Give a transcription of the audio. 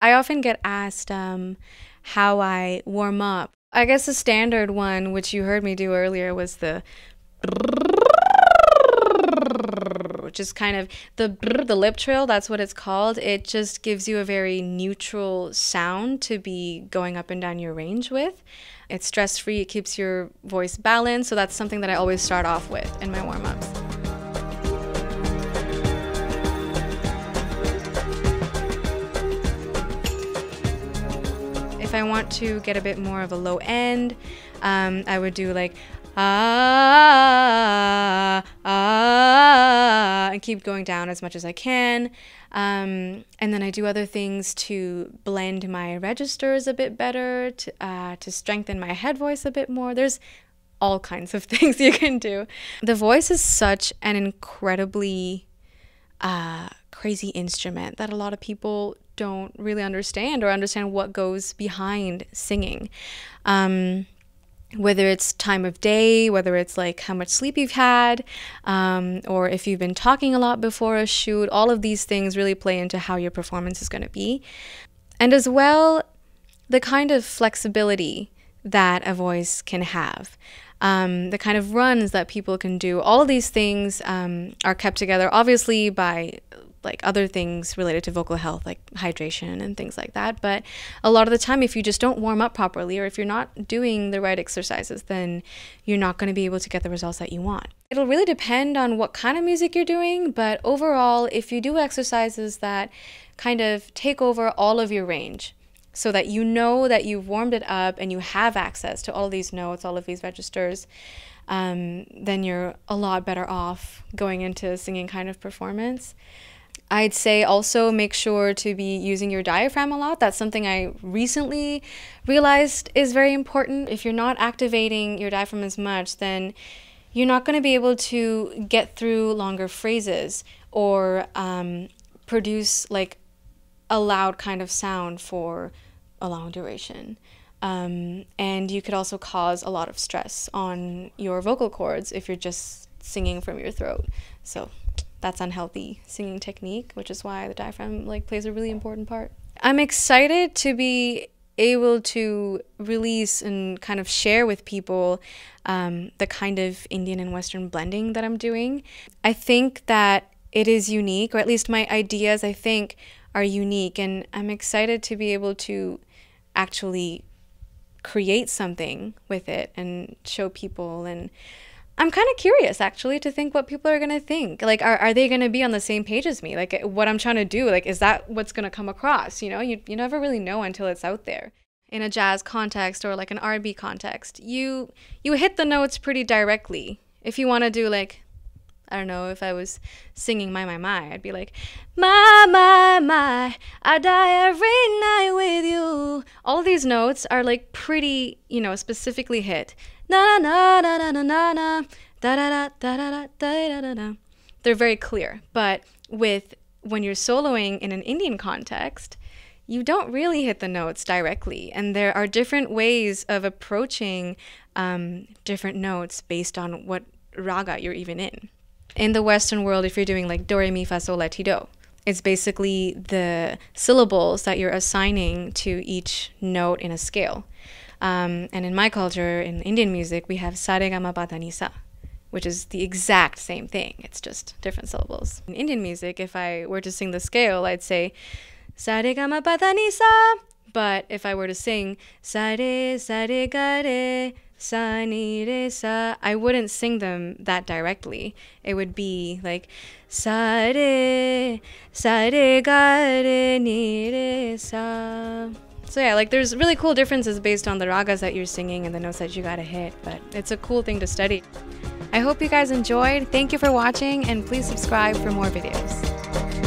I often get asked how I warm up. I guess the standard one, which you heard me do earlier, was the, which is kind of the lip trill. That's what it's called. It just gives you a very neutral sound to be going up and down your range with. It's stress-free. It keeps your voice balanced. So that's something that I always start off with in my warm-ups. If I want to get a bit more of a low end, I would do like and keep going down as much as I can. And then I do other things to blend my registers a bit better, to strengthen my head voice a bit more. There's all kinds of things you can do. The voice is such an incredibly crazy instrument that a lot of people don't really understand what goes behind singing. Whether it's time of day, whether it's like how much sleep you've had, or if you've been talking a lot before a shoot, all of these things really play into how your performance is going to be. And as well, the kind of flexibility that a voice can have, the kind of runs that people can do, all of these things are kept together, obviously, by like other things related to vocal health, like hydration and things like that. But a lot of the time, if you just don't warm up properly, or if you're not doing the right exercises, then you're not going to be able to get the results that you want. It'll really depend on what kind of music you're doing, but overall, if you do exercises that kind of take over all of your range, so that you know that you've warmed it up and you have access to all of these notes, all of these registers, then you're a lot better off going into a singing kind of performance. I'd say also make sure to be using your diaphragm a lot. That's something I recently realized is very important. If you're not activating your diaphragm as much, then you're not going to be able to get through longer phrases or produce like a loud kind of sound for a long duration. And you could also cause a lot of stress on your vocal cords if you're just singing from your throat. So that's unhealthy singing technique, which is why the diaphragm like plays a really important part. I'm excited to be able to release and kind of share with people the kind of Indian and Western blending that I'm doing. I think that it is unique, or at least my ideas, I think, are unique, and I'm excited to be able to actually create something with it and show people. And I'm kind of curious, actually, to think what people are going to think. Like, are they going to be on the same page as me? Like, what I'm trying to do, like, is that what's going to come across? You know, you never really know until it's out there. In a jazz context or like an R&B context, you hit the notes pretty directly. If you want to do like, I don't know, if I was singing My, I'd be like, my, I die every night with you. All of these notes are like pretty, you know, specifically hit. Na na na na na na na da da da da da da da da. They're very clear, but when you're soloing in an Indian context, you don't really hit the notes directly, and there are different ways of approaching different notes based on what raga you're even in. In the Western world, if you're doing like do, re, mi, fa, sol, la, ti, do, it's basically the syllables that you're assigning to each note in a scale. And in my culture, in Indian music, we have sa, re, ga, ma, pa, tha, ni, sa, which is the exact same thing. It's just different syllables. In Indian music, if I were to sing the scale, I'd say sa, re, ga, ma, pa, tha, ni, sa. But if I were to sing sa, re, ga, re, sa, ni, re, sa, I wouldn't sing them that directly. It would be like sa, re, ga, re, ni, re, sa. So yeah, like there's really cool differences based on the ragas that you're singing and the notes that you gotta hit, but it's a cool thing to study. I hope you guys enjoyed. Thank you for watching, and please subscribe for more videos.